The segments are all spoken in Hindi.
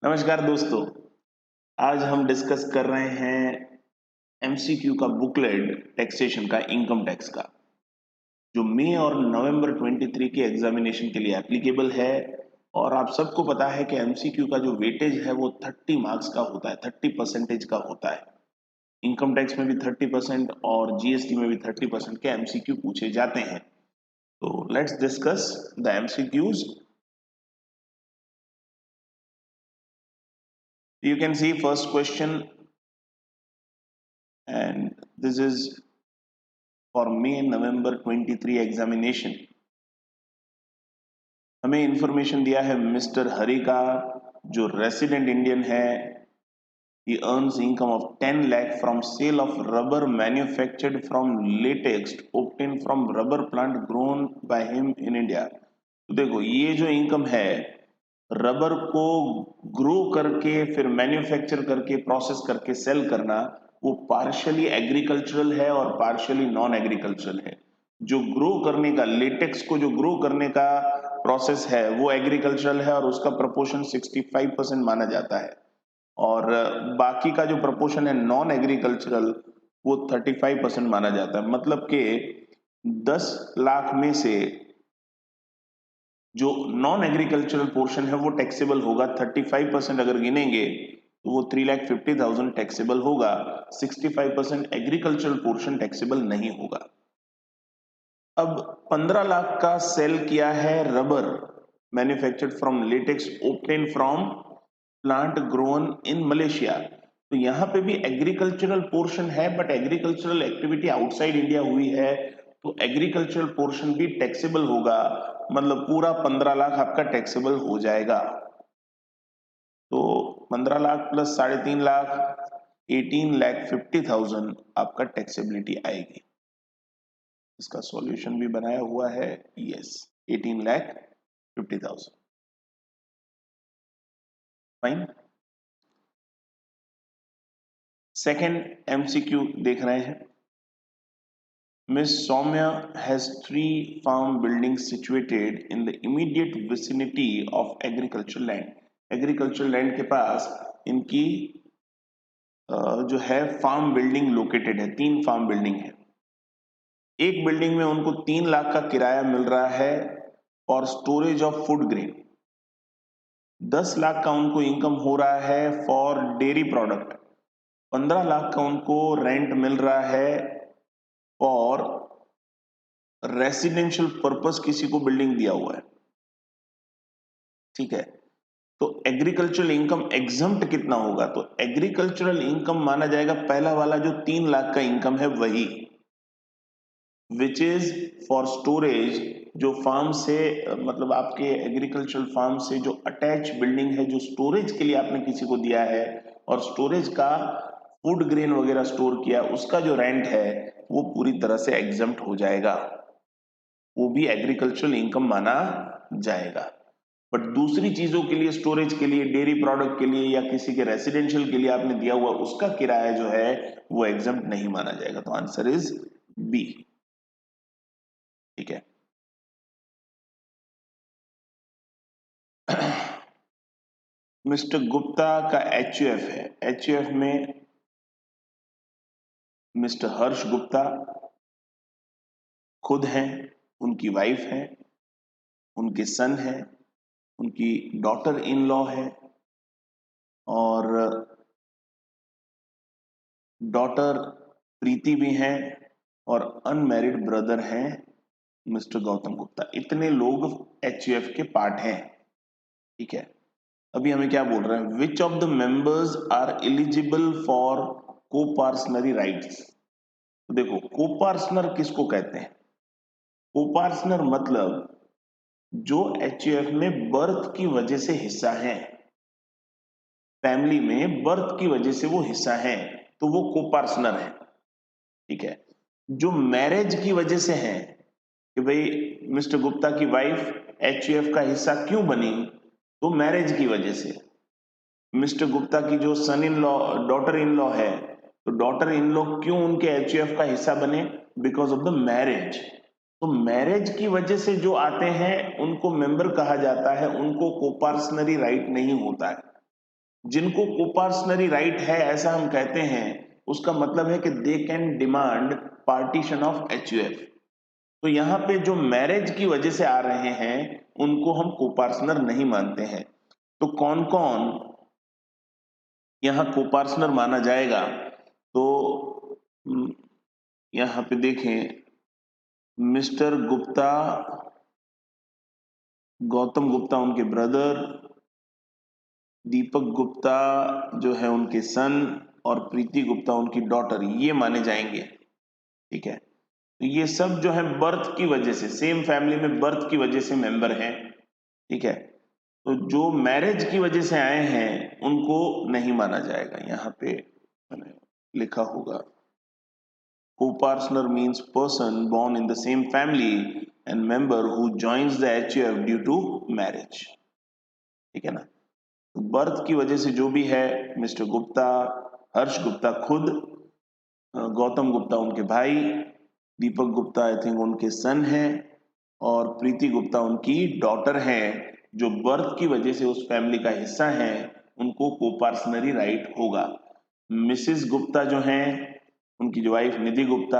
नमस्कार दोस्तों। आज हम डिस्कस कर रहे हैं एमसीक्यू का बुकलेट टैक्सेशन का, इनकम टैक्स का, जो मई और नवंबर 23 के एग्जामिनेशन के लिए एप्लीकेबल है। और आप सबको पता है कि एमसीक्यू का जो वेटेज है वो 30 मार्क्स का होता है, 30% का होता है। इनकम टैक्स में भी 30% और जीएसटी में भी 30% के एमसीक्यू पूछे जाते हैं। तो let's discuss the MCQs. You can see first question, and this is for May November 23 examination. हमें इंफॉर्मेशन दिया है मिस्टर हरि का, जो रेसिडेंट इंडियन है। he earns income of 10 lakh from sale of rubber manufactured from latex obtained from rubber plant grown by him in India। तो देखो, ये जो इनकम है, रबर को ग्रो करके फिर मैन्युफैक्चर करके प्रोसेस करके सेल करना, वो पार्शियली एग्रीकल्चरल है और पार्शियली नॉन एग्रीकल्चरल है। जो ग्रो करने का, लेटेक्स को जो ग्रो करने का प्रोसेस है वो एग्रीकल्चरल है और उसका प्रपोर्शन 65% माना जाता है। और बाकी का जो प्रपोर्शन है नॉन एग्रीकल्चरल, वो 35% माना जाता है। मतलब कि 10 लाख में से जो नॉन एग्रीकल्चरल पोर्शन है वो टैक्सेबल होगा। 35% अगर गिनेंगे तो वो 3,50,000 टैक्सेबल होगा। 65% एग्रीकल्चरल पोर्शन टैक्सेबल नहीं होगा। अब 15 लाख का सेल किया है rubber manufactured from latex obtain from plant grown in Malaysia. तो यहाँ पे भी एग्रीकल्चरल पोर्शन है, but agricultural activity outside India हुई है, तो एग्रीकल्चरल पोर्शन भी टैक्सेबल होगा। मतलब पूरा 15 लाख आपका टैक्सेबल हो जाएगा। तो 15 लाख प्लस 3.5 लाख, 18,50,000 आपका टैक्सेबिलिटी आएगी। इसका सॉल्यूशन भी बनाया हुआ है। यस, 18,50,000। फाइन। सेकेंड एमसीक्यू देख रहे हैं। Miss Soumya has 3 farm buildings situated in the immediate vicinity of agricultural land। Agriculture land के पास इनकी जो है फार्म बिल्डिंग लोकेटेड है। 3 फार्म बिल्डिंग है। एक बिल्डिंग में उनको 3 लाख का किराया मिल रहा है और storage of food grain. 10 lakh का उनको इनकम हो रहा है फॉर डेयरी प्रोडक्ट। 15 लाख का उनको रेंट मिल रहा है और रेसिडेंशियल पर्पस, किसी को बिल्डिंग दिया हुआ है। ठीक है, तो एग्रीकल्चरल इनकम एग्जम्प्ट कितना होगा? तो एग्रीकल्चरल इनकम माना जाएगा पहला वाला जो 3 लाख का इनकम है वही, विच इज फॉर स्टोरेज। जो फार्म से मतलब आपके एग्रीकल्चरल फार्म से जो अटैच बिल्डिंग है, जो स्टोरेज के लिए आपने किसी को दिया है और स्टोरेज का फूड ग्रेन वगैरह स्टोर किया, उसका जो रेंट है वो पूरी तरह से एग्जम्प्ट हो जाएगा। वो भी एग्रीकल्चरल इनकम माना जाएगा। बट दूसरी चीजों के लिए, स्टोरेज के लिए, डेयरी प्रोडक्ट के लिए या किसी के रेसिडेंशियल के लिए आपने दिया हुआ, उसका किराया जो है वो एग्जम्प्ट नहीं माना जाएगा। तो आंसर इज बी। ठीक है। मिस्टर गुप्ता का एचयूएफ है। एचयूएफ में मिस्टर हर्ष गुप्ता खुद हैं, उनकी वाइफ है, उनके सन है, उनकी डॉटर इन लॉ है और डॉटर प्रीति भी हैं और अनमैरिड ब्रदर हैं मिस्टर गौतम गुप्ता। इतने लोग एचयूएफ के पार्ट हैं। ठीक है। अभी हमें क्या बोल रहे हैं? Which of the members are eligible for coparcenary rights. तो देखो, कोपार्सनर किसको कहते हैं? कोपार्सनर मतलब जो एचयूएफ में बर्थ की वजह से हिस्सा है, फैमिली में बर्थ की वजह से वो हिस्सा है, तो वो कोपार्सनर है। ठीक है। जो मैरिज की वजह से है कि भाई मिस्टर गुप्ता की वाइफ एचयूएफ का हिस्सा क्यों बनी, तो मैरिज की वजह से। मिस्टर गुप्ता की जो son in law, daughter in law है, तो डॉटर इन लॉ क्यों उनके एचयूएफ का हिस्सा बने? Because of the marriage. तो मैरिज की वजह से जो आते हैं उनको मेंबर कहा जाता है, उनको कोपार्सनरी राइट नहीं होता है। जिनको कोपार्सनरी राइट है ऐसा हम कहते हैं, उसका मतलब है कि they can demand partition of HUF. तो यहाँ पे जो मैरिज की वजह से आ रहे हैं उनको हम कोपार्सनर नहीं मानते हैं। तो कौन कौन यहाँ कोपार्सनर माना जाएगा? तो यहाँ पे देखें, मिस्टर गुप्ता, गौतम गुप्ता उनके ब्रदर, दीपक गुप्ता जो है उनके सन, और प्रीति गुप्ता उनकी डॉटर, ये माने जाएंगे। ठीक है, तो ये सब जो है बर्थ की वजह से, सेम फैमिली में बर्थ की वजह से मेंबर हैं। ठीक है, तो जो मैरिज की वजह से आए हैं उनको नहीं माना जाएगा। यहाँ पे मैंने लिखा होगा, co-partner means person born in the same family and member who joins the HUF due to marriage। ठीक है ना, तो बर्थ की वजह से जो भी है, मिस्टर गुप्ता, हर्ष गुप्ता खुद, गौतम गुप्ता उनके भाई, दीपक गुप्ता आई थिंक उनके सन हैं, और प्रीति गुप्ता उनकी डॉटर हैं, जो बर्थ की वजह से उस फैमिली का हिस्सा हैं, उनको कोपार्सनरी राइट होगा। मिसेस गुप्ता जो हैं, उनकी जो वाइफ निधि गुप्ता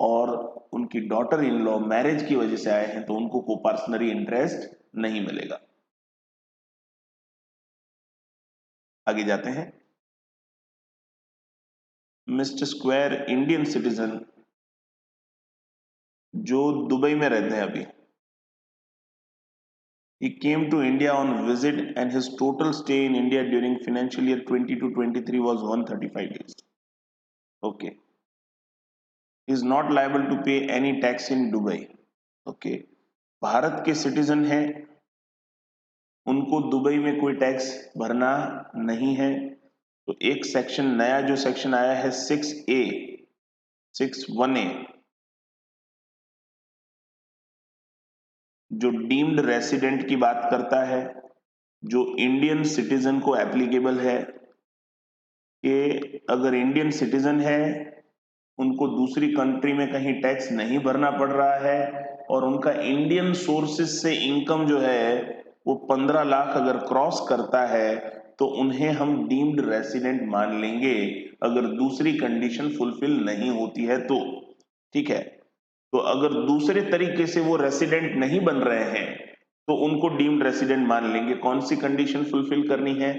और उनकी डॉटर इन लॉ मैरिज की वजह से आए हैं, तो उनको कोपार्सनरी इंटरेस्ट नहीं मिलेगा। आगे जाते हैं। मिस्टर स्क्वायर इंडियन सिटीजन जो दुबई में रहते हैं अभी, he came to India on visit and his total stay in India during financial year 20 to 23 was 135 days। okay, he is not liable to pay any tax in Dubai। okay, Bharat के सिटीजन हैं, उनको दुबई में कोई टैक्स भरना नहीं है। तो एक सेक्शन नया जो सेक्शन आया है 6A 61A, जो डीम्ड रेसिडेंट की बात करता है, जो इंडियन सिटीजन को एप्लीकेबल है, कि अगर इंडियन सिटीजन है उनको दूसरी कंट्री में कहीं टैक्स नहीं भरना पड़ रहा है, और उनका इंडियन सोर्सेस से इनकम जो है वो 15 लाख अगर क्रॉस करता है, तो उन्हें हम डीम्ड रेसिडेंट मान लेंगे, अगर दूसरी कंडीशन फुलफिल नहीं होती है तो। ठीक है, तो अगर दूसरे तरीके से वो रेसिडेंट नहीं बन रहे हैं तो उनको डीम्ड रेसिडेंट मान लेंगे। कौन सी कंडीशन फुलफिल करनी है?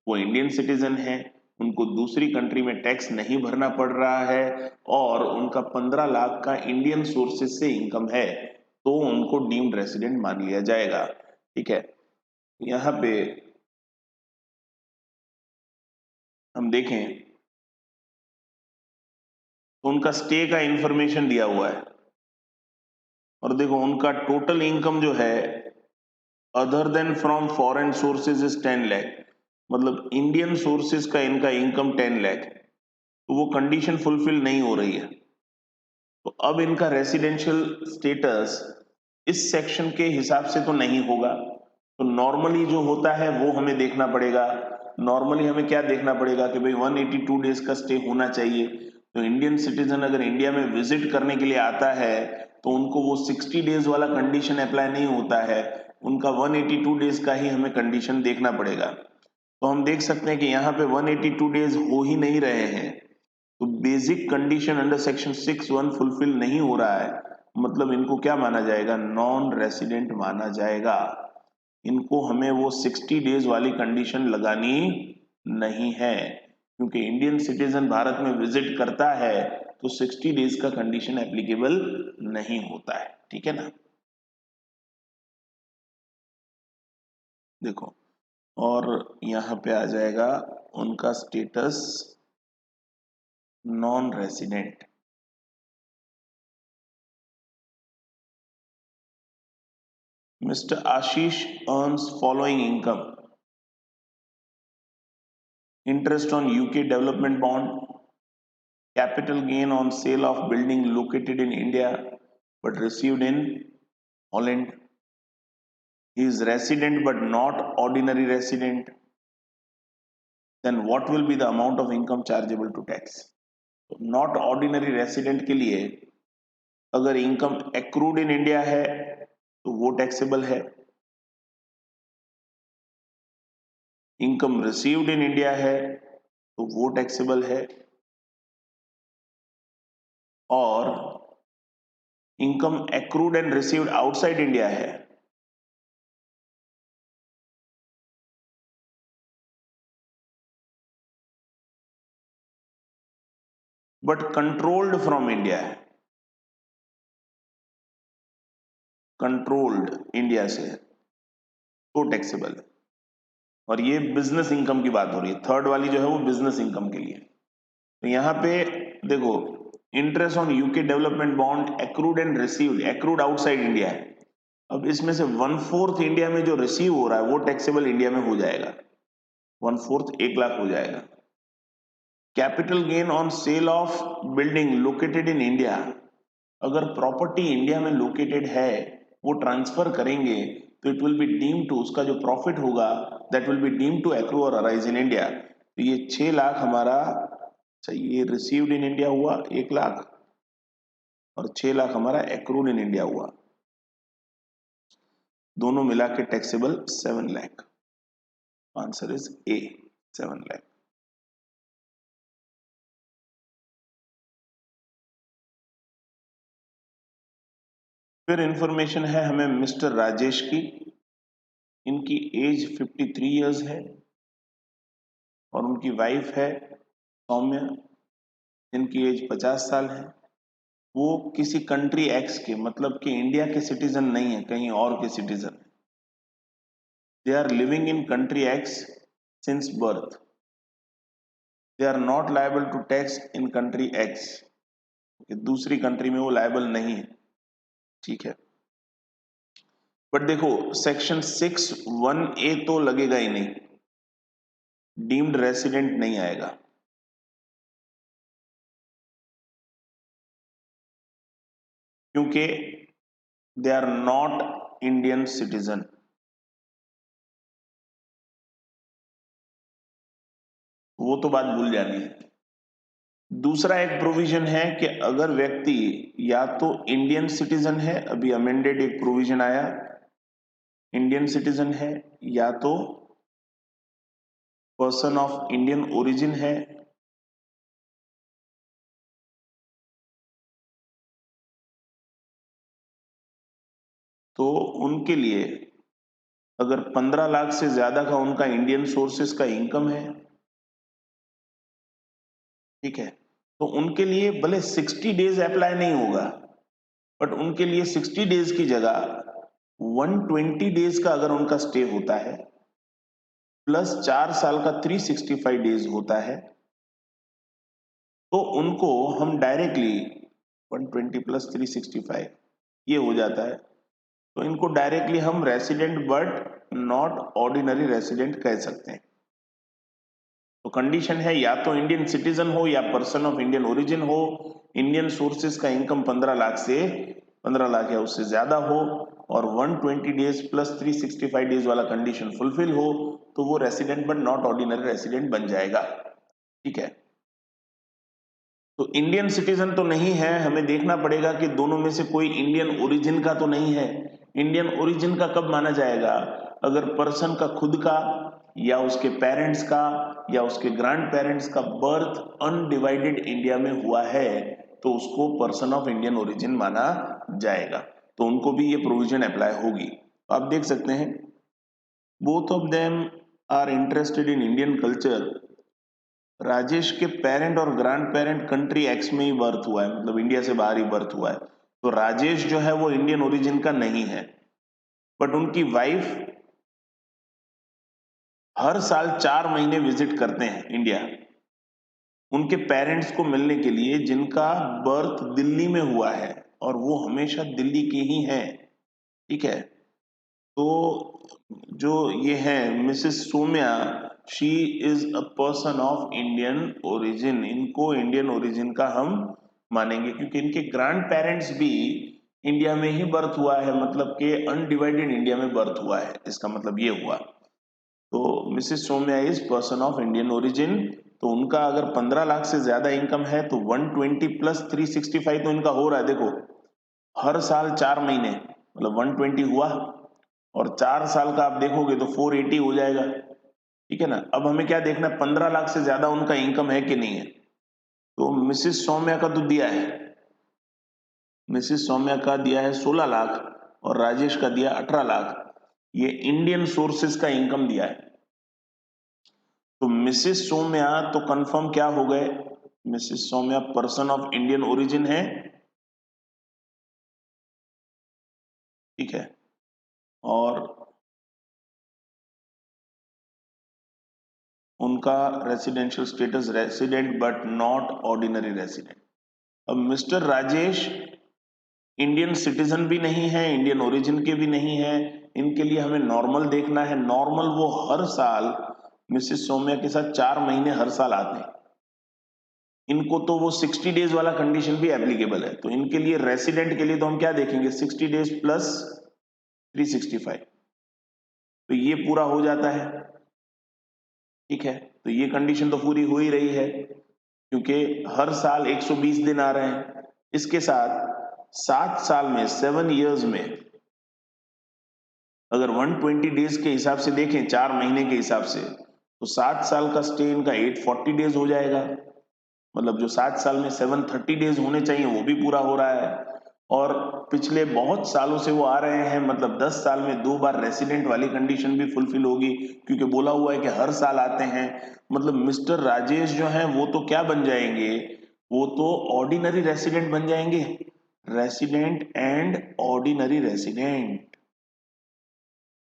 वो इंडियन सिटीजन है, उनको दूसरी कंट्री में टैक्स नहीं भरना पड़ रहा है, और उनका 15 लाख का इंडियन सोर्सेस से इनकम है, तो उनको डीम्ड रेसिडेंट मान लिया जाएगा। ठीक है, यहाँ पे हम देखें तो उनका स्टे का इंफॉर्मेशन दिया हुआ है, और देखो उनका टोटल इनकम जो है other than from foreign sources is 10 lakh, मतलब इंडियन सोर्सेज का इनका इनकम 10 लाख, तो वो कंडीशन फुलफिल नहीं हो रही है। तो अब इनका रेसिडेंशियल स्टेटस इस सेक्शन के हिसाब से तो नहीं होगा। तो नॉर्मली जो होता है वो हमें देखना पड़ेगा। नॉर्मली हमें क्या देखना पड़ेगा कि भाई 182 डेज का स्टे होना चाहिए। तो इंडियन सिटीजन अगर इंडिया में विजिट करने के लिए आता है तो उनको वो 60 डेज वाला कंडीशन अप्लाई नहीं होता है, उनका 182 डेज का ही हमें कंडीशन देखना पड़ेगा। तो हम देख सकते हैं कि यहाँ पे 182 डेज हो ही नहीं रहे हैं, तो basic condition under section 6(1) fulfil नहीं हो रहा है, मतलब इनको क्या माना जाएगा? नॉन रेसिडेंट माना जाएगा। इनको हमें वो 60 डेज वाली कंडीशन लगानी नहीं है, क्योंकि इंडियन सिटीजन भारत में विजिट करता है तो 60 डेज का कंडीशन एप्लीकेबल नहीं होता है। ठीक है ना, देखो, और यहाँ पे आ जाएगा उनका status non resident. Mr. Ashish earns following income: interest on UK development bond, capital gain on sale of building located in India but received in Holland. He is resident but not ordinary resident. Then what will be the amount of income chargeable to tax? Not ordinary resident के लिए अगर इनकम एक्रूड इन इंडिया है तो वो टैक्सेबल है, इनकम रिसीव्ड इन इंडिया है तो वो टैक्सेबल है, और income accrued and received outside India है बट कंट्रोल्ड फ्रॉम इंडिया है, कंट्रोल्ड इंडिया से है तो टैक्सेबल है। और ये बिजनेस इनकम की बात हो रही है, थर्ड वाली जो है वो बिजनेस इनकम के लिए। तो यहाँ पे देखो, interest on UK development bond accrued and received, accrued outside India है। अब इसमें से 1/4 इंडिया में जो रिसीव हो रहा है वो टैक्सेबल इंडिया में हो जाएगा, 1/4 1 लाख हो जाएगा। Capital gain on sale of building located in India, अगर प्रॉपर्टी इंडिया में लोकेटेड है वो ट्रांसफर करेंगे तो it will be deem to, उसका जो प्रॉफिट होगा that will be deem to accrue और अराइज इन इंडिया। तो ये 6 लाख हमारा, अच्छा ये रिसीव्ड इन इंडिया हुआ 1 लाख, और 6 लाख हमारा एक्रूड इन इंडिया हुआ, दोनों मिला के taxable 7 lakh. Answer is a, 7 lakh. फिर इंफॉर्मेशन है हमें मिस्टर राजेश की, इनकी एज 53 इयर्स है और उनकी वाइफ है सौम्या, इनकी एज 50 साल है। वो किसी कंट्री एक्स के, मतलब कि इंडिया के सिटीजन नहीं है, कहीं और के citizen. They are living in country X since birth, they are not liable to tax in country X, दूसरी कंट्री में वो लायबल नहीं है, ठीक है। बट देखो सेक्शन 6(1)(a) तो लगेगा ही नहीं, डीम्ड रेसिडेंट नहीं आएगा, क्योंकि they are not Indian citizen. वो तो बात भूल जानी है। दूसरा एक प्रोविजन है कि अगर व्यक्ति या तो इंडियन सिटीजन है, अभी अमेंडेड एक प्रोविजन आया, इंडियन सिटीजन है, या तो पर्सन ऑफ इंडियन ओरिजिन है, तो उनके लिए अगर 15 लाख से ज्यादा का उनका इंडियन सोर्सेस का इनकम है, ठीक है, तो उनके लिए भले 60 डेज अप्लाई नहीं होगा, बट उनके लिए 60 डेज की जगह 120 डेज का अगर उनका स्टे होता है, प्लस 4 साल का 365 डेज होता है, तो उनको हम डायरेक्टली 120 प्लस 365 ये हो जाता है, तो इनको डायरेक्टली हम resident but not ordinary resident कह सकते हैं। तो कंडीशन है या तो इंडियन सिटीजन हो या पर्सन ऑफ इंडियन ओरिजिन हो, इंडियन सोर्सेज का इनकम 15 लाख से 15 लाख या उससे ज्यादा हो, और 120 डेज प्लस 365 डेज वाला कंडीशन फुलफिल हो, तो वो resident but not ordinary resident बन जाएगा, ठीक है। तो इंडियन सिटीजन तो नहीं है, हमें देखना पड़ेगा कि दोनों में से कोई इंडियन ओरिजिन का तो नहीं है। इंडियन ओरिजिन का कब माना जाएगा, अगर पर्सन का खुद का या उसके पेरेंट्स का या उसके ग्रैंड पेरेंट्स का बर्थ अनडिवाइडेड इंडिया में हुआ है तो उसको पर्सन ऑफ इंडियन ओरिजिन माना जाएगा, तो उनको भी ये प्रोविजन अप्लाई होगी। तो आप देख सकते हैं both of them are interested in Indian culture. Rajesh के पेरेंट और ग्रैंड पेरेंट कंट्री एक्स में ही बर्थ हुआ है, मतलब इंडिया से बाहर ही बर्थ हुआ है, तो राजेश जो है वो इंडियन ओरिजिन का नहीं है, बट उनकी वाइफ हर साल 4 महीने विजिट करते हैं इंडिया उनके पेरेंट्स को मिलने के लिए जिनका बर्थ दिल्ली में हुआ है, और वो हमेशा दिल्ली के ही हैं, ठीक है। तो जो ये है Mrs Saumya, she is a person of Indian origin, इनको इंडियन ओरिजिन का हम मानेंगे क्योंकि इनके ग्रैंड पेरेंट्स भी इंडिया में ही बर्थ हुआ है, मतलब कि अनडिवाइडेड इंडिया में बर्थ हुआ है, इसका मतलब ये हुआ। तो Mrs Saumya is person of Indian origin, तो उनका अगर 15 लाख से ज्यादा इनकम है तो 120 प्लस 365 तो इनका हो रहा है, देखो हर साल 4 महीने मतलब 120 हुआ, और 4 साल का आप देखोगे तो 480 हो जाएगा, ठीक है ना। अब हमें क्या देखना है, 15 लाख से ज्यादा उनका इनकम है कि नहीं है। तो मिसिस सौम्या का तो दिया है, मिसिस सौम्या का दिया है 16 लाख और राजेश का दिया 18 लाख। ये इंडियन सोर्सेस का इनकम दिया है। तो मिसिस सौम्या तो कंफर्म क्या हो गए, Mrs Saumya person of Indian origin है, ठीक है। और उनका residential status resident but not ordinary resident. अब मिस्टर राजेश इंडियन सिटीजन भी नहीं है, इंडियन ओरिजिन के भी नहीं है, इनके लिए हमें नॉर्मल देखना है। नॉर्मल वो हर साल मिसिस सौम्या के साथ 4 महीने हर साल आते हैं, इनको तो वो 60 डेज वाला कंडीशन भी एप्लीकेबल है। तो इनके लिए रेसिडेंट के लिए तो हम क्या देखेंगे, 60 डेज प्लस 365, तो ये पूरा हो जाता है, ठीक है। तो ये कंडीशन तो पूरी हो ही रही है क्योंकि हर साल 120 दिन आ रहे हैं। इसके साथ 7 साल में 7 इयर्स में अगर 120 डेज के हिसाब से देखें, 4 महीने के हिसाब से, तो 7 साल का स्टे इनका 840 डेज हो जाएगा। मतलब जो 7 साल में 730 डेज होने चाहिए वो भी पूरा हो रहा है। और पिछले बहुत सालों से वो आ रहे हैं, मतलब 10 साल में 2 बार रेसिडेंट वाली कंडीशन भी फुलफिल होगी क्योंकि बोला हुआ है कि हर साल आते हैं। मतलब मिस्टर राजेश जो हैं वो तो क्या बन जाएंगे, वो तो ऑर्डिनरी रेसिडेंट बन जाएंगे, रेसिडेंट एंड ऑर्डिनरी रेसिडेंट,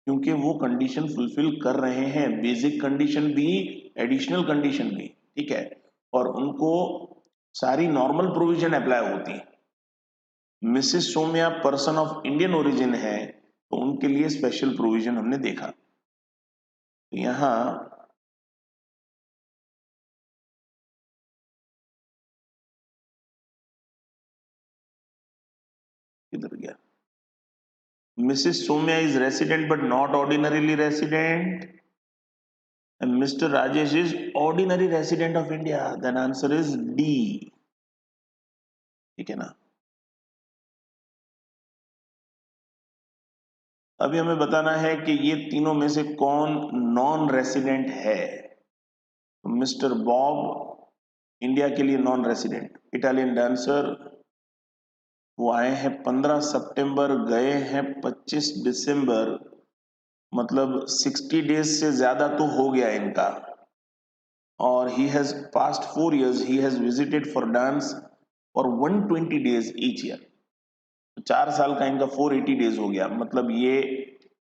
क्योंकि वो कंडीशन फुलफिल कर रहे हैं, बेसिक कंडीशन भी एडिशनल कंडीशन भी, ठीक है। और उनको सारी नॉर्मल प्रोविजन अप्लाई होती है। Mrs Saumya person of Indian origin है तो उनके लिए स्पेशल प्रोविजन हमने देखा। तो यहां किधर गया, Mrs Saumya is resident but not ordinarily resident and Mr. Rajesh is ordinary resident of India, then answer is D, ठीक है ना। अभी हमें बताना है कि ये तीनों में से कौन नॉन रेसिडेंट है। मिस्टर बॉब इंडिया के लिए नॉन रेसिडेंट, इटालियन डांसर, वो आए हैं 15 सितंबर, गए हैं 25 दिसंबर, मतलब 60 डेज से ज्यादा तो हो गया इनका। और he has past 4 years he has visited for dance for 120 days each year. 4 साल का इनका 480 डेज हो गया, मतलब ये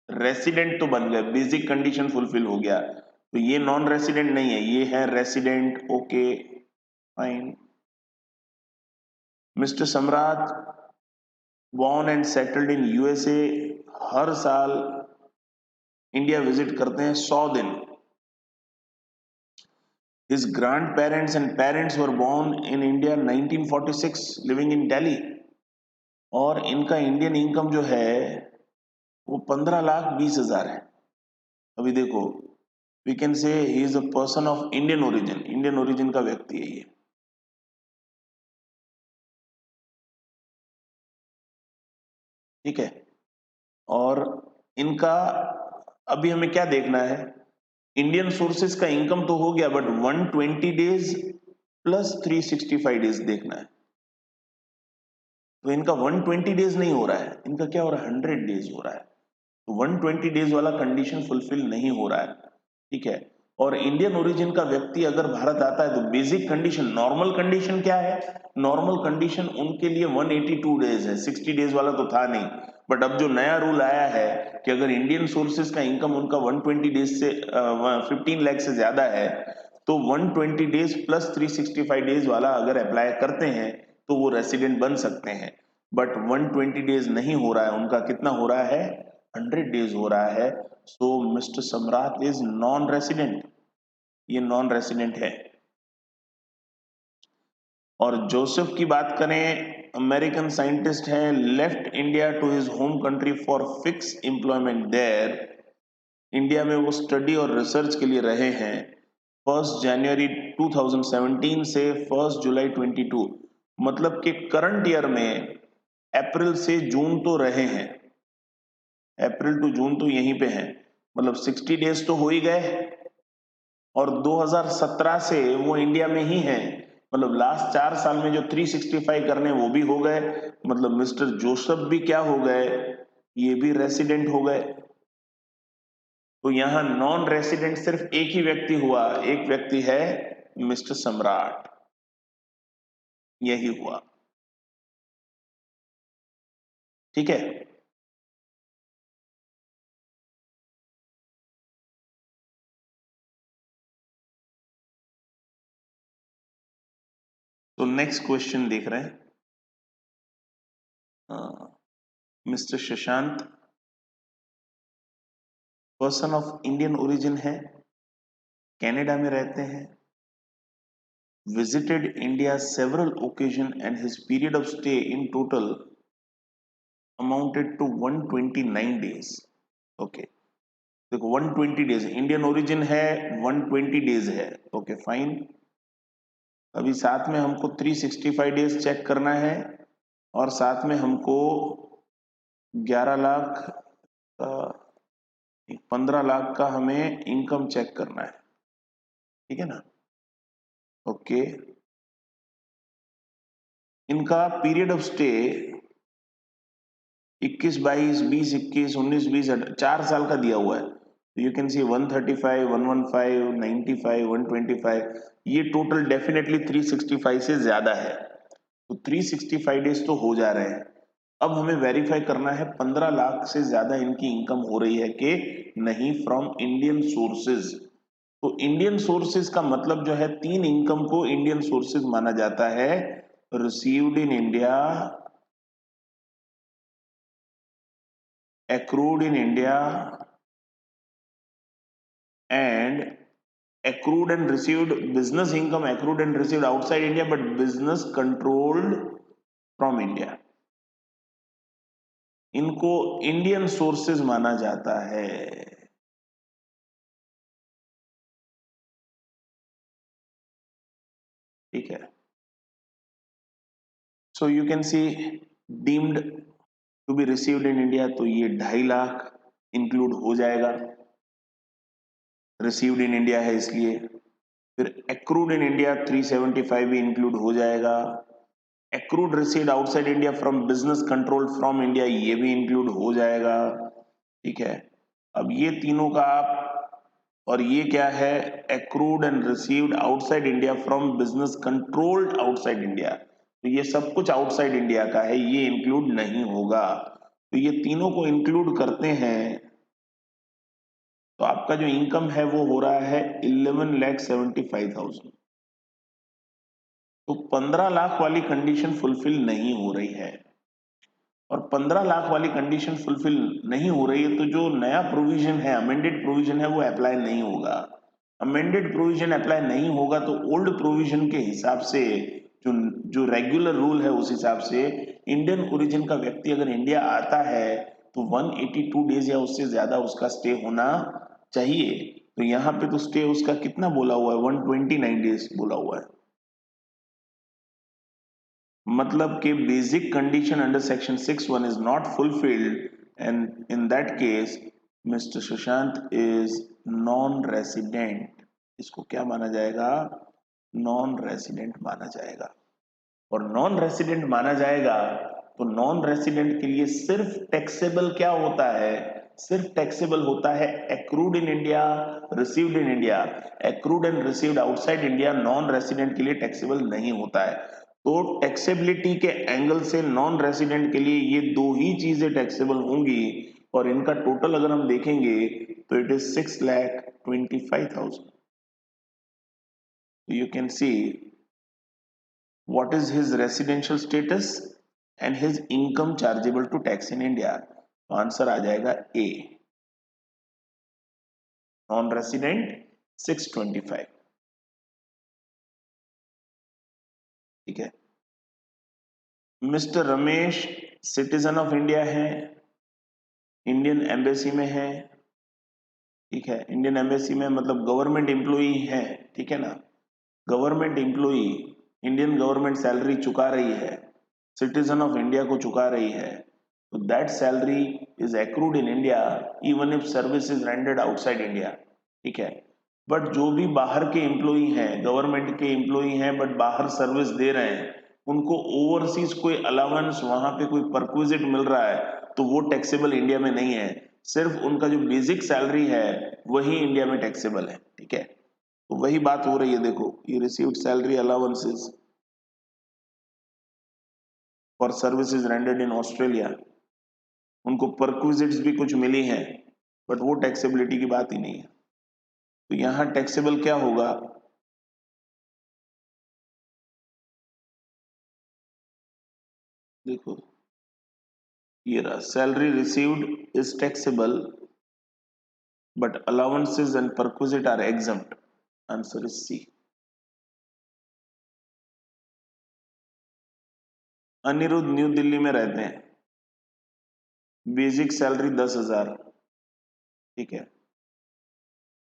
रेसिडेंट तो बन गए, बेसिक कंडीशन फुलफिल हो गया। तो ये नॉन रेसिडेंट नहीं है, ये है resident, okay fine. Mister Samrat born and settled in USA, हर साल इंडिया विजिट करते हैं 100 दिन। His grand parents and parents were born in India 1946 living in Delhi. और इनका इंडियन इनकम जो है वो 15,20,000 है। अभी देखो, we can say he is a person of Indian origin, Indian origin का व्यक्ति है ये, ठीक है। और इनका अभी हमें क्या देखना है, इंडियन सोर्सेस का इनकम तो हो गया बट 120 डेज प्लस 365 डेज देखना है। तो इनका 120 डेज नहीं हो रहा है, इनका क्या हो रहा है, 100 डेज हो रहा है। तो 120 डेज वाला कंडीशन फुलफिल नहीं हो रहा है, ठीक है। और इंडियन ओरिजिन का व्यक्ति अगर भारत आता है तो बेसिक कंडीशन, नॉर्मल कंडीशन क्या है, नॉर्मल कंडीशन उनके लिए 182 डेज है, 60 डेज वाला तो था नहीं। बट अब जो नया रूल आया है कि अगर इंडियन सोर्सेज का इनकम उनका 120 डेज से 15 लाख से ज्यादा है तो 120 डेज प्लस 365 डेज वाला अगर अप्लाई करते हैं तो वो रेसिडेंट बन सकते हैं। बट 120 डेज नहीं हो रहा है, उनका कितना हो रहा है, 100 डेज हो रहा है। So Mr Samrat is non resident, ये नॉन रेसिडेंट है। और जोसेफ की बात करें, अमेरिकन साइंटिस्ट है, left India to his home country for fix employment there. India में वो स्टडी और रिसर्च के लिए रहे हैं 1 जनवरी 2017 से 1 जुलाई 22, मतलब कि करंट ईयर में अप्रैल से जून तो रहे हैं, अप्रैल टू जून तो यहीं पे हैं, मतलब 60 डेज तो हो ही गए, और 2017 से वो इंडिया में ही है, मतलब लास्ट 4 साल में जो 365 करने वो भी हो गए, मतलब मिस्टर जोसेफ भी क्या हो गए, ये भी रेसिडेंट हो गए। तो यहां नॉन रेसिडेंट सिर्फ एक ही व्यक्ति हुआ, एक व्यक्ति है मिस्टर सम्राट, यही हुआ। ठीक है, तो नेक्स्ट क्वेश्चन देख रहे हैं। Mister Shashank person of Indian origin है, कनाडा में रहते हैं, visited India several occasions and his period of stay in total amounted to 129 days. Okay, देखो 120 डेज इंडियन ओरिजिन है, 120 डेज है। ओके फाइन, अभी साथ में हमको 365 डेज चेक करना है और साथ में हमको 11 लाख 15 लाख का हमें इनकम चेक करना है, ठीक है ना। ओके, इनका पीरियड ऑफ स्टे 21, 22, 20, 21, 19, 20, 4 साल का दिया हुआ है। तो यू कैन सी 135, 115, 95, 125, ये टोटल डेफिनेटली 365 से ज्यादा है। तो 365 डेज तो हो जा रहे हैं। अब हमें वेरीफाई करना है 15 लाख से ज्यादा इनकी इनकम हो रही है कि नहीं फ्रॉम इंडियन सोर्सेज। तो इंडियन सोर्सेज का मतलब जो है, 3 इनकम को इंडियन सोर्सेज माना जाता है, received in India, accrued in India and accrued and received business income accrued and received outside India but business controlled from India, इनको इंडियन सोर्सेज माना जाता है। ठीक है, so you can see deemed to be received in India, तो ये 2.5 लाख इंक्लूड हो जाएगा, रिसीव्ड इन इंडिया है इसलिए। फिर एक्रूड इन इंडिया 375 भी इंक्लूड हो जाएगा। Accrued received outside India from business control from India, ये भी इंक्लूड हो जाएगा। ठीक है, अब ये तीनों का आप, और ये क्या है, accrued and received outside India from business controlled outside India, तो ये सब कुछ आउटसाइड इंडिया का है, ये इंक्लूड नहीं होगा। तो ये तीनों को इंक्लूड करते हैं तो आपका जो इनकम है वो हो रहा है 11,75,000। तो 15 लाख वाली कंडीशन फुलफिल नहीं हो रही है, और 15 लाख वाली कंडीशन फुलफिल नहीं हो रही है तो जो नया प्रोविजन है, अमेंडेड प्रोविजन है, वो अप्लाई नहीं होगा। अमेंडेड प्रोविजन अप्लाई नहीं होगा तो ओल्ड प्रोविजन के हिसाब से, जो जो रेगुलर रूल है उस हिसाब से, इंडियन ओरिजिन का व्यक्ति अगर इंडिया आता है तो 182 डेज या उससे ज्यादा उसका स्टे होना चाहिए। तो यहाँ पे तो स्टे उसका कितना बोला हुआ है, 129 डेज बोला हुआ है। मतलब कि basic condition under section 6(1) is not fulfilled, and in that case mister Sushant is non resident. इसको क्या माना जाएगा, नॉन रेसिडेंट माना जाएगा। और नॉन रेसिडेंट माना जाएगा तो नॉन रेसिडेंट के लिए सिर्फ टैक्सेबल क्या होता है, सिर्फ टैक्सेबल होता है accrued in India, received in India. Accrued and received outside India non resident के लिए टैक्सेबल नहीं होता है। तो टैक्सेबिलिटी के एंगल से नॉन रेसिडेंट के लिए ये दो ही चीजें टैक्सेबल होंगी, और इनका टोटल अगर हम देखेंगे तो it is 6,25,000। You can C what is his residential status and his income chargeable to tax in India। तो आंसर आ जाएगा ए, नॉन रेसिडेंट 625। ठीक है, mister Ramesh citizen of India है, इंडियन एम्बेसी में है। ठीक है, इंडियन एम्बेसी में मतलब गवर्नमेंट एम्प्लॉई है, ठीक है ना, government employee, Indian government salary चुका रही है, सिटीजन ऑफ इंडिया को चुका रही है, तो that salary is accrued in India even if service is rendered outside India। ठीक है, बट जो भी बाहर के एम्प्लॉई हैं, गवर्नमेंट के एम्प्लॉई हैं बट बाहर सर्विस दे रहे हैं, उनको ओवरसीज कोई अलाउंस, वहां पे कोई परक्विजिट मिल रहा है, तो वो टैक्सेबल इंडिया में नहीं है। सिर्फ उनका जो बेसिक सैलरी है वही इंडिया में टैक्सेबल है। ठीक है, तो वही बात हो रही है। देखो, ये received salary allowances for services rendered in Australia, उनको परक्विजिट्स भी कुछ मिली हैं, बट वो टैक्सेबिलिटी की बात ही नहीं है। तो यहां टैक्सेबल क्या होगा? देखो, ये रहा, salary received is taxable but allowances and perquisite are exempt. Answer is C. Aniruddh New Delhi में रहते हैं, बेसिक सैलरी 10,000। ठीक है,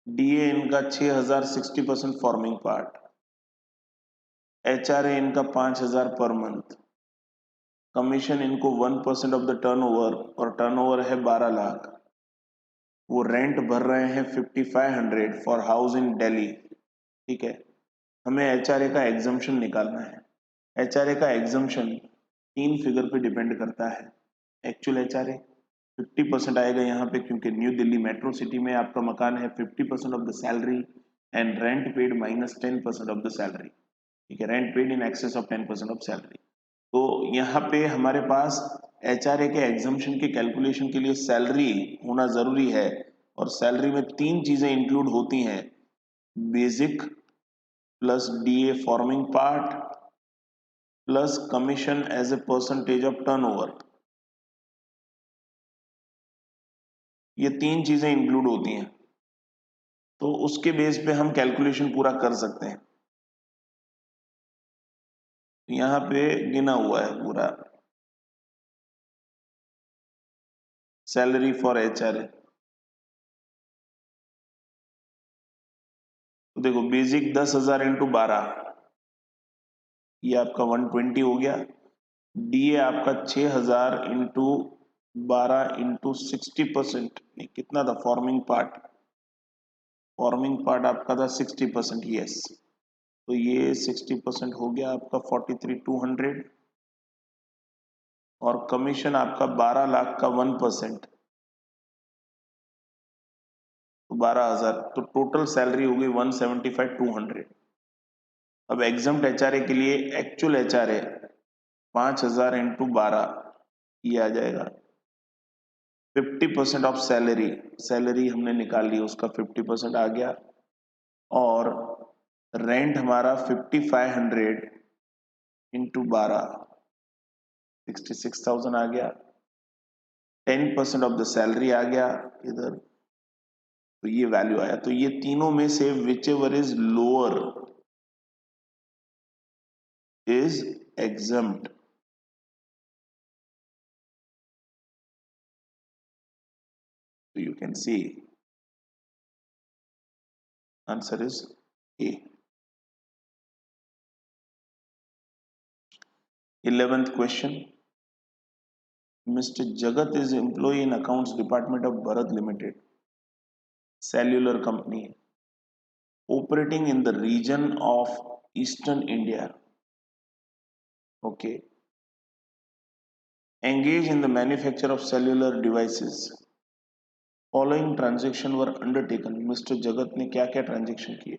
डीए इनका 6,000, 60% फॉर्मिंग पार्ट, एचआरए इनका 5,000 पर मंथ, कमीशन इनको 1% ऑफ द टर्नओवर, और टर्नओवर है 12 लाख। वो रेंट भर रहे हैं 5,500 फॉर हाउस इन दिल्ली। ठीक है, हमें एचआरए का एग्जम्पशन निकालना है। एचआरए का एग्जम्पशन 3 फिगर पे डिपेंड करता है। एक्चुअल एचआरए 50% आएगा यहाँ पे, क्योंकि न्यू दिल्ली मेट्रो सिटी में आपका मकान है। 50% of the salary and rent paid minus 10% of the salary. ठीक है, rent paid in excess of 10% of salary. तो यहाँ पे हमारे पास एचआरए के एग्जम्पशन के कैलकुलेशन के लिए सैलरी होना जरूरी है, और सैलरी में 3 चीजें इंक्लूड होती हैं, basic plus DA forming part plus commission as a percentage of turnover. ये 3 चीजें इंक्लूड होती हैं, तो उसके बेस पे हम कैलकुलेशन पूरा कर सकते हैं। यहाँ पे गिना हुआ है पूरा सैलरी फॉर एचआरए। तो देखो, बेसिक 10,000 इंटू 12, ये आपका 120 हो गया। डीए आपका 6,000 इंटू 12 इंटू 60%, कितना था फॉर्मिंग पार्ट? फॉर्मिंग पार्ट आपका था 60%, यस। तो ये 60% हो गया आपका 43,200, और कमीशन आपका 12 लाख का 1%, तो 12,000, तो टोटल सैलरी हो गई 175,200। अब एग्जम्प्ट एचआरए के लिए एक्चुअल एचआरए 5,000 इंटू 12, ये आ जाएगा 50% ऑफ सैलरी। सैलरी हमने निकाल ली, उसका 50% आ गया, और रेंट हमारा 5,500 इंटू 12, 66,000 आ गया। 10% ऑफ द सैलरी आ गया इधर, तो ये वैल्यू आया। तो ये तीनों में से which ever is lower is exempt. So you can see answer is A. 11th question. Mr. Jagat is employee in accounts department of Bharat Limited, cellular company operating in the region of Eastern India. Okay. Engage in the manufacture of cellular devices. Following transaction were undertaken. Mr. Jagat ने क्या क्या ट्रांजेक्शन किए?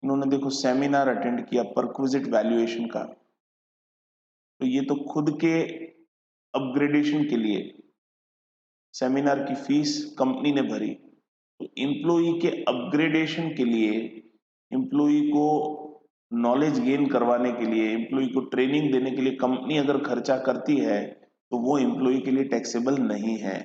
इन्होंने देखो सेमिनार अटेंड किया परक्विजिट वैल्यूएशन का, तो ये तो खुद के अपग्रेडेशन के लिए सेमिनार की फीस कंपनी ने भरी। तो एम्प्लॉई के अपग्रेडेशन के लिए, एम्प्लॉई को नॉलेज गेन करवाने के लिए, एम्प्लॉई को ट्रेनिंग देने के लिए कंपनी अगर खर्चा करती है, तो वो एम्प्लॉई के लिए टैक्सेबल नहीं है।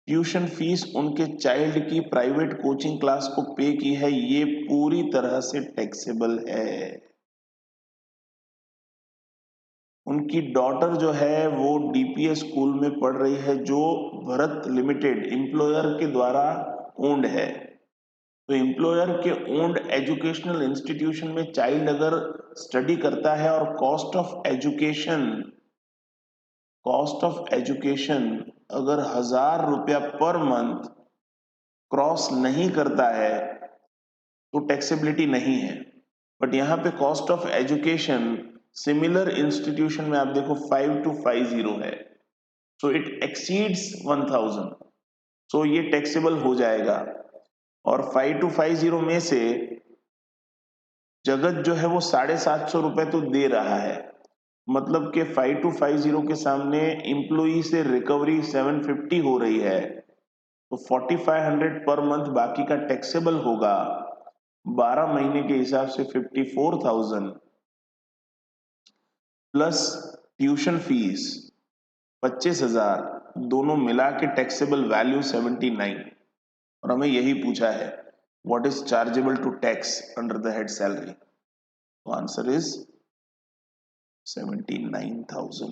ट्यूशन फीस उनके चाइल्ड की प्राइवेट कोचिंग क्लास को पे की है, ये पूरी तरह से टैक्सेबल है। उनकी डॉटर जो है वो डीपीएस स्कूल में पढ़ रही है, जो भरत लिमिटेड एम्प्लॉयर के द्वारा ओन्ड है। तो एम्प्लॉयर के ओन्ड एजुकेशनल इंस्टीट्यूशन में चाइल्ड अगर स्टडी करता है, और कॉस्ट ऑफ एजुकेशन अगर 1,000 रुपया पर मंथ क्रॉस नहीं करता है तो टैक्सेबिलिटी नहीं है। बट यहाँ पे cost of education similar institution में आप देखो 5250 है, सो इट एक्सीड्स 1000, सो ये टैक्सेबल हो जाएगा। और 5250 में से जगत जो है वो 750 रुपए तो दे रहा है, मतलब कि 5250 के सामने इम्प्लॉई से रिकवरी 750 हो रही है, तो 4500 पर मंथ बाकी का टैक्सेबल होगा। 12 महीने के हिसाब से 54,000 प्लस ट्यूशन फीस 25,000, दोनों मिला के टैक्सेबल वैल्यू 79। और हमें यही पूछा है what is chargeable to tax under the head salary, तो आंसर इज 79,000।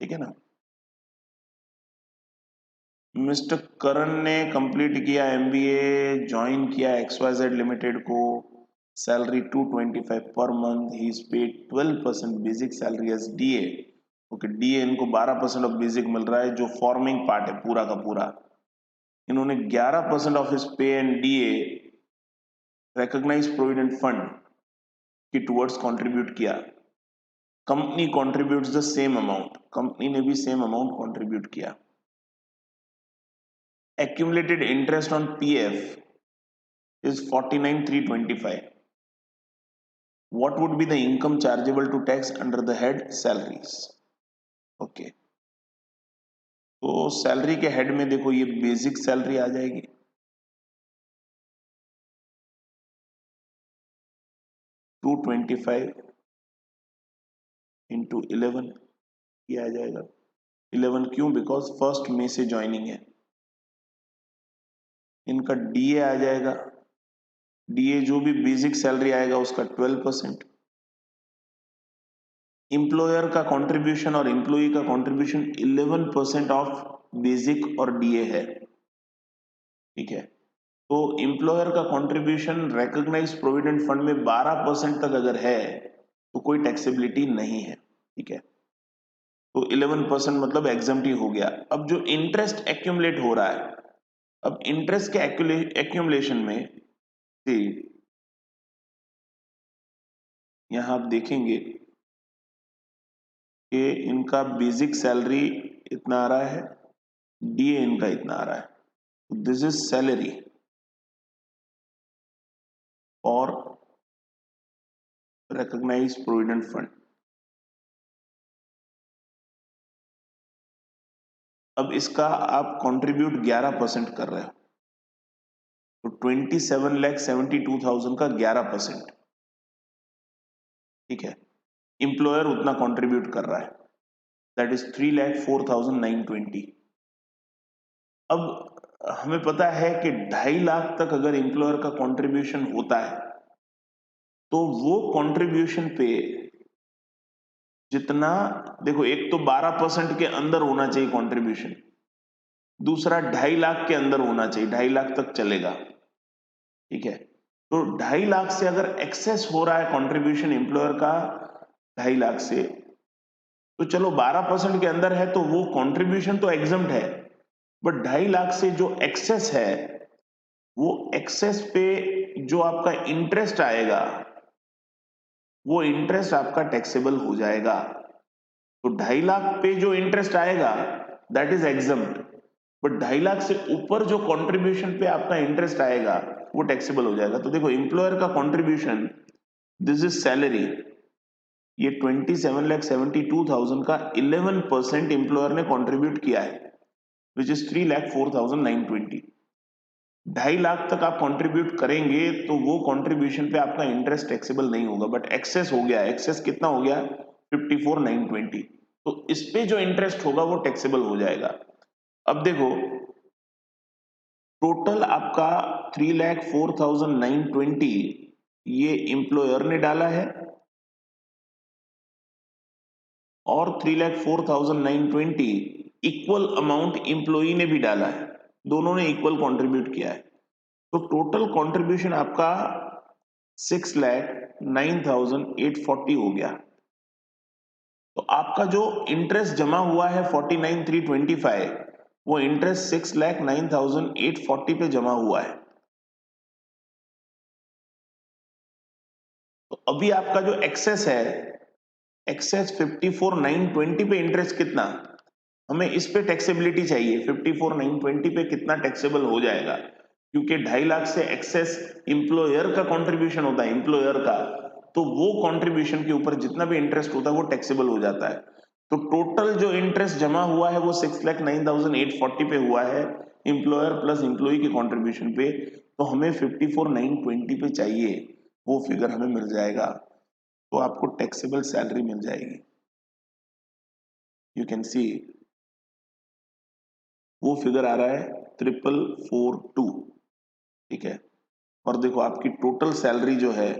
ठीक है ना। मिस्टर करण ने कंप्लीट किया एमबीए, ज्वाइन किया XYZ लिमिटेड को, सैलरी 225 पर month, he is paid 12% basic salary as DA. Okay, DA इनको 12% ऑफ बेसिक मिल रहा है जो फॉर्मिंग पार्ट है पूरा का पूरा। इन्होंने 11% of his pay and DA recognise provident fund की टुवर्ड्स कंट्रीब्यूट किया। Company contributes the same amount, company ने भी सेम अमाउंट कंट्रीब्यूट किया। Accumulated interest on PF is 49,325. What would be the income chargeable to tax under the head salaries? Okay. तो सैलरी के हेड में देखो ये बेसिक सैलरी आ जाएगी, टू 25 इंटू 11 ये आ जाएगा। 11 क्यों? बिकॉज 1 मई से ज्वाइनिंग है। इनका डीए आ जाएगा, डीए जो भी बेसिक सैलरी आएगा उसका 12%। इंप्लॉयर का कंट्रीब्यूशन और इंप्लॉई का कंट्रीब्यूशन 11% ऑफ बेसिक और डीए है। ठीक है, तो इंप्लॉयर का कंट्रीब्यूशन रिकॉग्नाइज्ड प्रोविडेंट फंड में 12% तक अगर है तो कोई टैक्सेबिलिटी नहीं है। ठीक है, तो 11% मतलब एग्जम्प्टी हो गया। अब जो इंटरेस्ट एक्यूमुलेट हो रहा है, अब इंटरेस्ट के एक्यूमुलेशन में यहां आप देखेंगे कि इनका बेसिक सैलरी इतना आ रहा है, डीए इनका इतना आ रहा है, दिस इज सैलरी और रिकॉग्नाइज प्रोविडेंट फंड। अब इसका आप कंट्रीब्यूट 11% कर रहे हो, तो 27,72,000 का 11%। ठीक है, इंप्लॉयर उतना कंट्रीब्यूट कर रहा है, दैट इज 3,04,920। अब हमें पता है कि 2.5 लाख तक अगर इंप्लॉयर का कंट्रीब्यूशन होता है तो वो कंट्रीब्यूशन पे जितना, देखो एक तो 12% के अंदर होना चाहिए कंट्रीब्यूशन, दूसरा 2.5 लाख के अंदर होना चाहिए, 2.5 लाख तक चलेगा। ठीक है, तो 2.5 लाख से अगर एक्सेस हो रहा है कंट्रीब्यूशन एम्प्लॉयर का 2.5 लाख से, तो चलो 12% के अंदर है तो वो कंट्रीब्यूशन तो एग्जम्प्ट है, बट 2.5 लाख से जो एक्सेस है वो एक्सेस पे जो आपका इंटरेस्ट आएगा वो इंटरेस्ट आपका टैक्सेबल हो जाएगा। तो 2.5 लाख पे जो इंटरेस्ट आएगा that is exempt, but 2.5 lakh से ऊपर जो कंट्रीब्यूशन पे आपका इंटरेस्ट आएगा वो टैक्सेबल हो जाएगा। तो देखो इंप्लॉयर का कंट्रीब्यूशन, दिस इज सैलरी, ये 27,72,000 का 11% इंप्लॉयर ने कंट्रीब्यूट किया है, विच इज 3,04,920। 2.5 लाख तक आप कंट्रीब्यूट करेंगे तो वो कंट्रीब्यूशन पे आपका इंटरेस्ट टैक्सेबल नहीं होगा, बट एक्सेस हो गया, एक्सेस कितना हो गया 54,920, तो इस पे जो इंटरेस्ट होगा वो टैक्सेबल हो जाएगा। अब देखो टोटल आपका 3,04,920 ये इंप्लॉयर ने डाला है और 3,04,920 इक्वल अमाउंट इंप्लॉई ने भी डाला है, दोनों ने इक्वल कंट्रीब्यूट किया है, तो टोटल कंट्रीब्यूशन आपका 6,09,840 हो गया। तो आपका जो इंटरेस्ट जमा हुआ है 49,325 वो इंटरेस्ट 6,09,840 पे जमा हुआ है। तो अभी आपका जो एक्सेस है, एक्सेस 54,920 पे इंटरेस्ट कितना, हमें इस पे टैक्सेबिलिटी चाहिए। 54,920 पे कितना टैक्सेबल हो जाएगा, क्योंकि 2.5 लाख से एक्सेस एम्प्लॉयर का कंट्रीब्यूशन होता है, एम्प्लॉयर का, तो वो कंट्रीब्यूशन के ऊपर जितना भी इंटरेस्ट होता है वो टैक्सेबल हो जाता है। तो टोटल जो इंटरेस्ट जमा हुआ है वो 6,09,840 पे हुआ है, एम्प्लॉयर प्लस एम्प्लॉय के कंट्रीब्यूशन पे। तो हमें 54,920 पे चाहिए, वो फिगर हमें मिल जाएगा, तो आपको टैक्सेबल सैलरी मिल जाएगी। यू कैन सी वो फिगर आ रहा है 3,442, ठीक है। और देखो आपकी टोटल सैलरी जो है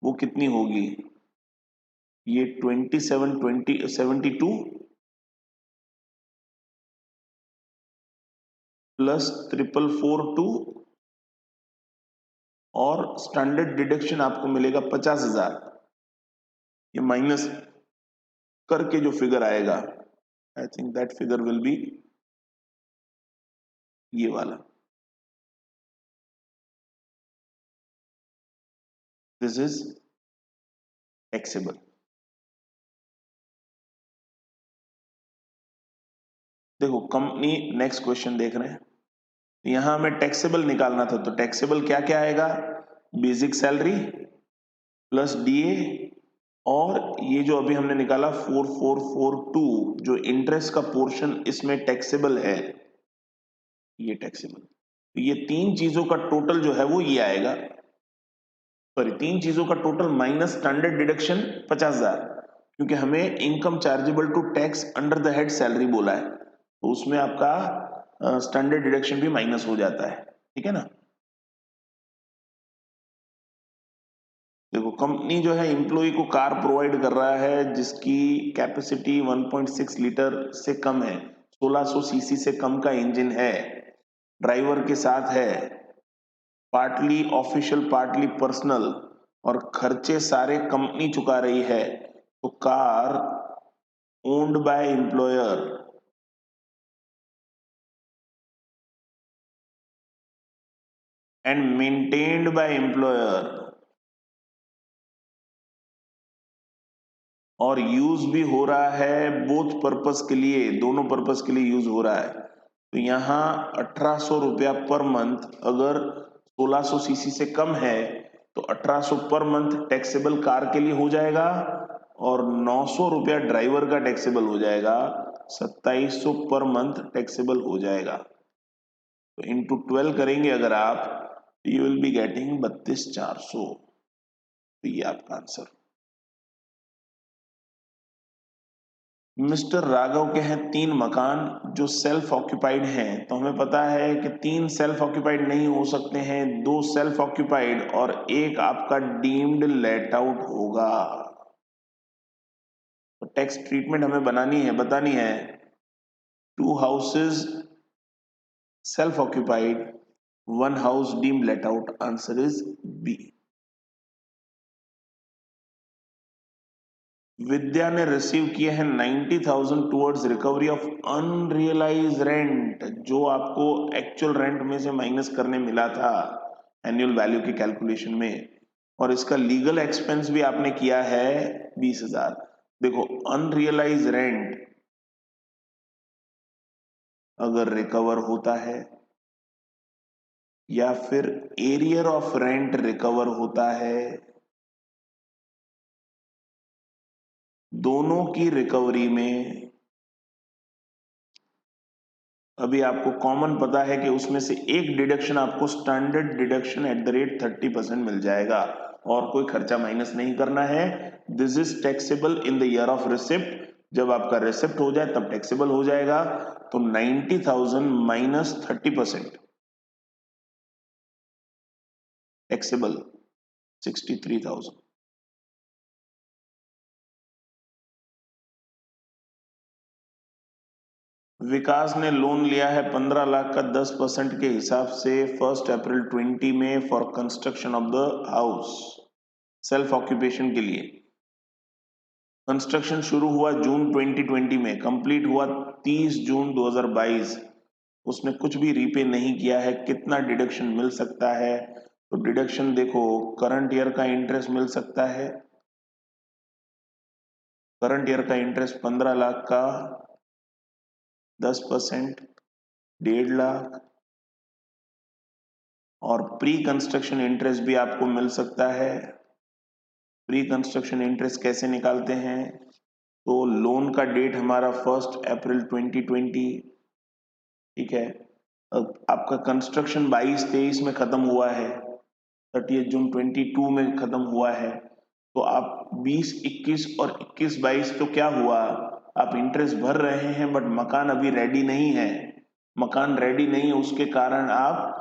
वो कितनी होगी, ये 27,20,72 प्लस 3,442 और स्टैंडर्ड डिडक्शन आपको मिलेगा 50,000, ये माइनस करके जो फिगर आएगा, I think that figure will be ये वाला, दिस इज टैक्सेबल। देखो कंपनी, नेक्स्ट क्वेश्चन देख रहे हैं, यहां हमें टैक्सेबल निकालना था, तो टैक्सेबल क्या क्या आएगा, बेसिक सैलरी प्लस डीए, और ये जो अभी हमने निकाला 4442 जो इंटरेस्ट का पोर्शन इसमें टैक्सेबल है, ये टैक्सेबल। तो ये तीन चीजों का टोटल जो है वो ये आएगा, सॉरी तीन चीजों का टोटल माइनस स्टैंडर्ड डिडक्शन 50,000, क्योंकि हमें income chargeable to tax under the head salary बोला है, तो उसमें आपका स्टैंडर्ड डिडक्शन भी माइनस हो जाता है, ठीक है ना। देखो कंपनी जो है एम्प्लॉय को कार प्रोवाइड कर रहा है जिसकी कैपेसिटी 1.6 लीटर से कम है, 1600 सीसी से कम का इंजन है, ड्राइवर के साथ है, पार्टली ऑफिशियल पार्टली पर्सनल, और खर्चे सारे कंपनी चुका रही है, तो car owned by employer and maintained by employer, और यूज भी हो रहा है बोथ पर्पस के लिए, दोनों पर्पस के लिए यूज हो रहा है। तो यहाँ 1800 रुपया पर मंथ, अगर 1600 सीसी से कम है तो 1800 पर मंथ टैक्सेबल कार के लिए हो जाएगा, और 900 रुपया ड्राइवर का टैक्सेबल हो जाएगा, 2700 पर मंथ टैक्सेबल हो जाएगा। तो इंटू 12 करेंगे अगर आप, यू विल बी गेटिंग 32,400। तो ये आपका आंसर। मिस्टर राघव के हैं 3 मकान जो सेल्फ ऑक्यूपाइड हैं, तो हमें पता है कि 3 सेल्फ ऑक्यूपाइड नहीं हो सकते हैं, 2 सेल्फ ऑक्यूपाइड और एक आपका डीम्ड लेट आउट होगा। तो टैक्स ट्रीटमेंट हमें बतानी है 2 houses self occupied, 1 house deemed let out, answer is B. Vidya ने रिसीव किए हैं 90,000 towards recovery of unrealised rent, जो आपको एक्चुअल रेंट में से माइनस करने मिला था एनुअल वैल्यू के कैलकुलेशन में, और इसका लीगल एक्सपेंस भी आपने किया है 20,000। देखो अनरियलाइज रेंट अगर रिकवर होता है या फिर एरियर ऑफ रेंट रिकवर होता है, दोनों की रिकवरी में अभी आपको कॉमन पता है कि उसमें से एक डिडक्शन आपको standard deduction at the rate 30% मिल जाएगा, और कोई खर्चा माइनस नहीं करना है। This is taxable in the year of receipt, जब आपका रिसिप्ट हो जाए तब टैक्सेबल हो जाएगा। तो 90,000 माइनस 30% टैक्सेबल 63,000। विकास ने लोन लिया है 15 लाख का 10% के हिसाब से 1 अप्रैल 20 में for construction of the house, self occupation के लिए। कंस्ट्रक्शन शुरू हुआ जून 2020 में, कंप्लीट हुआ 30 जून 2022, उसने कुछ भी रीपे नहीं किया है, कितना डिडक्शन मिल सकता है? तो डिडक्शन देखो, करंट ईयर का इंटरेस्ट मिल सकता है, करंट ईयर का इंटरेस्ट 15 लाख का 10% 1.5 लाख, और प्री कंस्ट्रक्शन इंटरेस्ट भी आपको मिल सकता है। प्री कंस्ट्रक्शन इंटरेस्ट कैसे निकालते हैं? तो लोन का डेट हमारा 1 अप्रैल 2020, ठीक है। अब आपका कंस्ट्रक्शन 22-23 में खत्म हुआ है, 30 जून 22 में खत्म हुआ है, तो आप 20-21 और 21-22 तो क्या हुआ, आप इंटरेस्ट भर रहे हैं बट मकान अभी रेडी नहीं है। मकान रेडी नहीं है, उसके कारण आप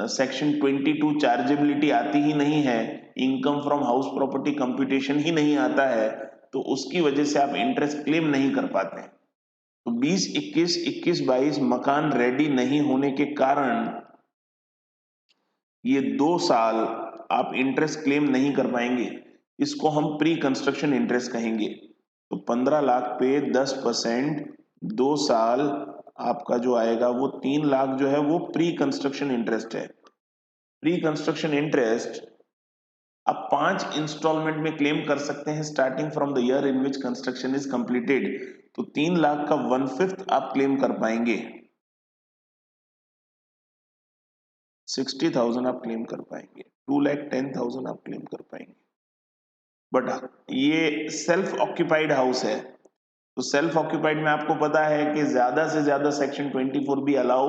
सेक्शन 22 चार्जेबिलिटी आती ही नहीं है, income from house property computation ही नहीं आता है, तो उसकी वजह से आप इंटरेस्ट क्लेम नहीं कर पाते। तो 20-21, 21-22 मकान रेडी नहीं होने के कारण ये 2 साल आप इंटरेस्ट क्लेम नहीं कर पाएंगे, इसको हम प्री कंस्ट्रक्शन इंटरेस्ट कहेंगे। तो 15 लाख पे 10%, 2 साल आपका जो आएगा वो 3 लाख जो है वो प्री कंस्ट्रक्शन इंटरेस्ट है। प्री कंस्ट्रक्शन इंटरेस्ट आप 5 इंस्टॉलमेंट में क्लेम कर सकते हैं, starting from the year in which construction is completed. तो 3 लाख का 1/5 आप क्लेम कर पाएंगे, 60,000 आप क्लेम कर पाएंगे, 2,10,000 आप क्लेम कर पाएंगे। बट ये सेल्फ ऑक्यूपाइड हाउस है, तो सेल्फ ऑक्यूपाइड में आपको पता है कि ज्यादा से ज्यादा सेक्शन 24 भी अलाउ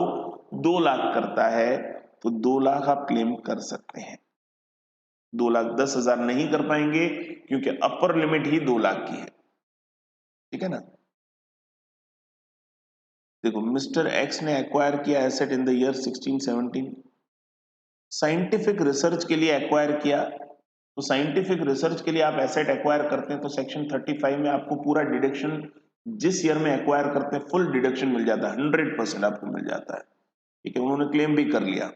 2 लाख करता है, तो 2 लाख आप क्लेम कर सकते हैं। 2,10,000 नहीं कर पाएंगे क्योंकि अपर लिमिट ही 2 लाख की है, ठीक है ना। देखो, मिस्टर एक्स ने एक्वायर किया asset in the year 1617, scientific research के लिए एक्वायर किया। तो साइंटिफिक रिसर्च के लिए आप एसेट एक्वायर करते हैं तो सेक्शन 35 में आपको पूरा डिडक्शन, जिस ईयर में एक्वायर करते हैं फुल डिडक्शन मिल जाता है, 100% आपको मिल जाता है, ठीक है। उन्होंने क्लेम भी कर लिया।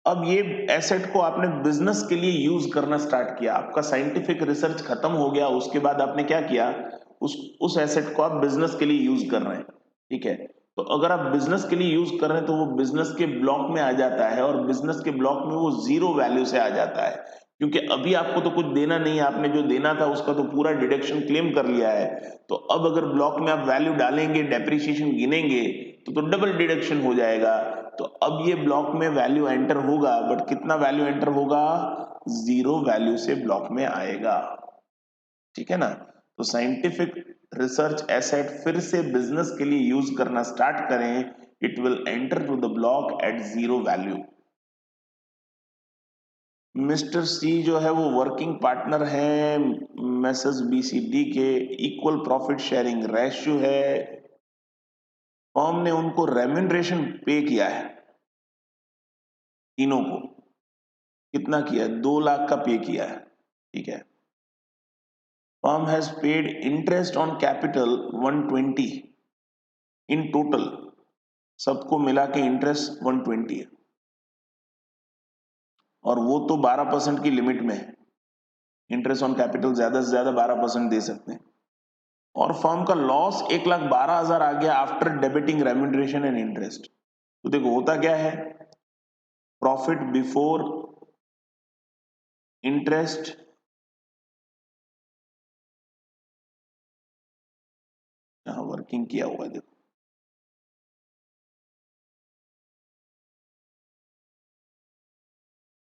अब ये एसेट को आपने बिजनेस के लिए यूज करना स्टार्ट किया, आपका साइंटिफिक रिसर्च खत्म हो गया, उसके बाद आपने क्या किया, उस एसेट को आप बिजनेस के लिए यूज कर रहे हैं, ठीक है। तो अगर आप बिजनेस के लिए यूज कर रहे हैं तो वो बिजनेस के ब्लॉक में आ जाता है, और बिजनेस के ब्लॉक में वो 0 वैल्यू से आ जाता है, क्योंकि अभी आपको तो कुछ देना नहीं है, आपने जो देना था उसका तो पूरा डिडक्शन क्लेम कर लिया है। तो अब अगर ब्लॉक में आप वैल्यू डालेंगे, डेप्रिसिएशन गिनेंगे, तो डबल डिडक्शन हो जाएगा। तो अब ये ब्लॉक में वैल्यू एंटर होगा, बट कितना वैल्यू एंटर होगा, 0 वैल्यू से ब्लॉक में आएगा, ठीक है ना। तो साइंटिफिक रिसर्च एसेट फिर से बिजनेस के लिए यूज करना स्टार्ट करें, it will enter to the block at 0 value. Mister C जो है वो वर्किंग पार्टनर है मैसेज बीसीडी के, इक्वल प्रॉफिट शेयरिंग रेशियो है, फर्म ने उनको रेम्यूनरेशन पे किया है, तीनों को कितना किया है, 2 लाख का पे किया है, ठीक है। Firm has paid interest on capital 120 in total, सबको मिला के इंटरेस्ट 120 है, और वो तो 12% की लिमिट में है, इंटरेस्ट ऑन कैपिटल ज्यादा से ज्यादा 12% दे सकते हैं। और फर्म का लॉस 1,12,000 आ गया after debiting remuneration and interest. तो देखो होता क्या है, प्रॉफिट बिफोर इंटरेस्ट यहां वर्किंग किया हुआ है, देखो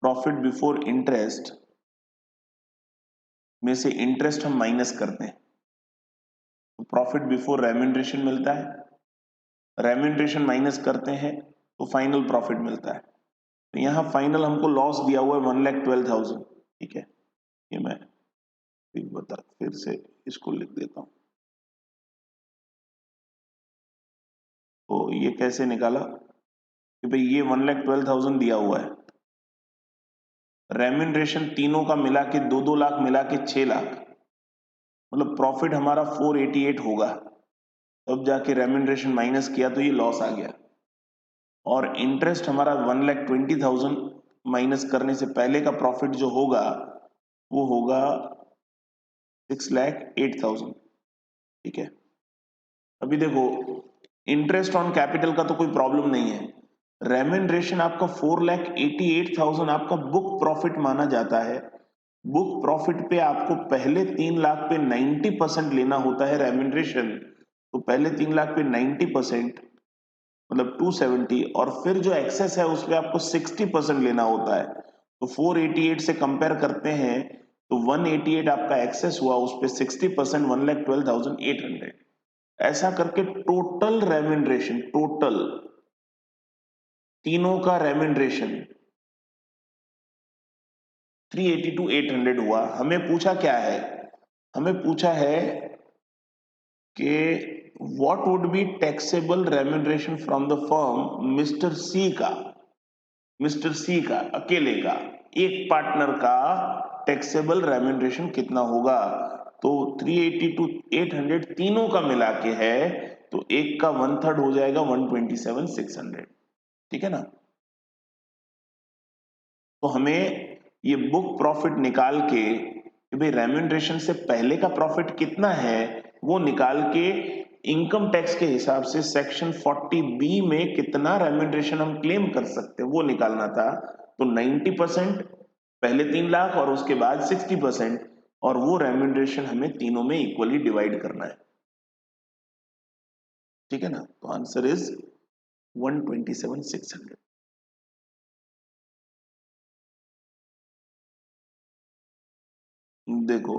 प्रॉफिट बिफोर इंटरेस्ट में से इंटरेस्ट हम माइनस करते हैं, तो प्रॉफिट बिफोर रेम्यूनरेशन मिलता है, रेम्यूनरेशन माइनस करते हैं तो फाइनल प्रॉफिट मिलता है। तो यहां फाइनल हमको लॉस दिया हुआ है 1,12,000, ठीक है। ये मैं फिर से इसको लिख देता हूं। तो ये कैसे निकाला कि भाई ये 1,12,000 दिया हुआ है, रेम्यूनरेशन तीनों का मिला के 2-2 लाख मिला के 6 लाख, मतलब प्रॉफिट हमारा 488 होगा, तब जाके रेम्यूनरेशन माइनस किया तो ये लॉस आ गया। और इंटरेस्ट हमारा 1,20,000 माइनस करने से पहले का प्रॉफिट जो होगा वो होगा 6,08,000, ठीक है। अभी देखो इंटरेस्ट ऑन कैपिटल का तो कोई प्रॉब्लम नहीं है। रेम्यूनरेशन आपका 4,88,000 आपका बुक प्रॉफिट माना जाता है। बुक प्रॉफिट पे आपको पहले 3 लाख पे 90% लेना होता है रेम्यूनरेशन। तो पहले 3 लाख पे 90% मतलब 270, और फिर जो एक्सेस है उस पे आपको 60% लेना होता है। तो 488 से कंपेयर करते हैं तो 188 आपका एक्सेस हुआ, उस पे 60% 1,12,800। ऐसा करके टोटल रेम्यूनरेशन, टोटल तीनों का रेम्यूनरेशन 382,800 हुआ। हमें पूछा क्या है, हमें पूछा है कि what would be taxable remuneration from the firm mister C का, मिस्टर सी का अकेले का, एक पार्टनर का टैक्सेबल रेम्यूनरेशन कितना होगा। तो 382,800 तीनों का मिला के है, तो एक का 1/3 हो जाएगा 127,600। ठीक है ना। तो हमें ये बुक प्रॉफिट निकाल के कि भाई रेम्यूनरेशन से पहले का प्रॉफिट कितना है वो निकाल के इनकम टैक्स के हिसाब से सेक्शन 40B में कितना रेम्यूनरेशन हम क्लेम कर सकते हैं वो निकालना था। तो 90% पहले 3 लाख और उसके बाद 60%, और वो रेम्यूनरेशन हमें तीनों में इक्वली डिवाइड करना है। ठीक है ना। तो आंसर इज 127,600। देखो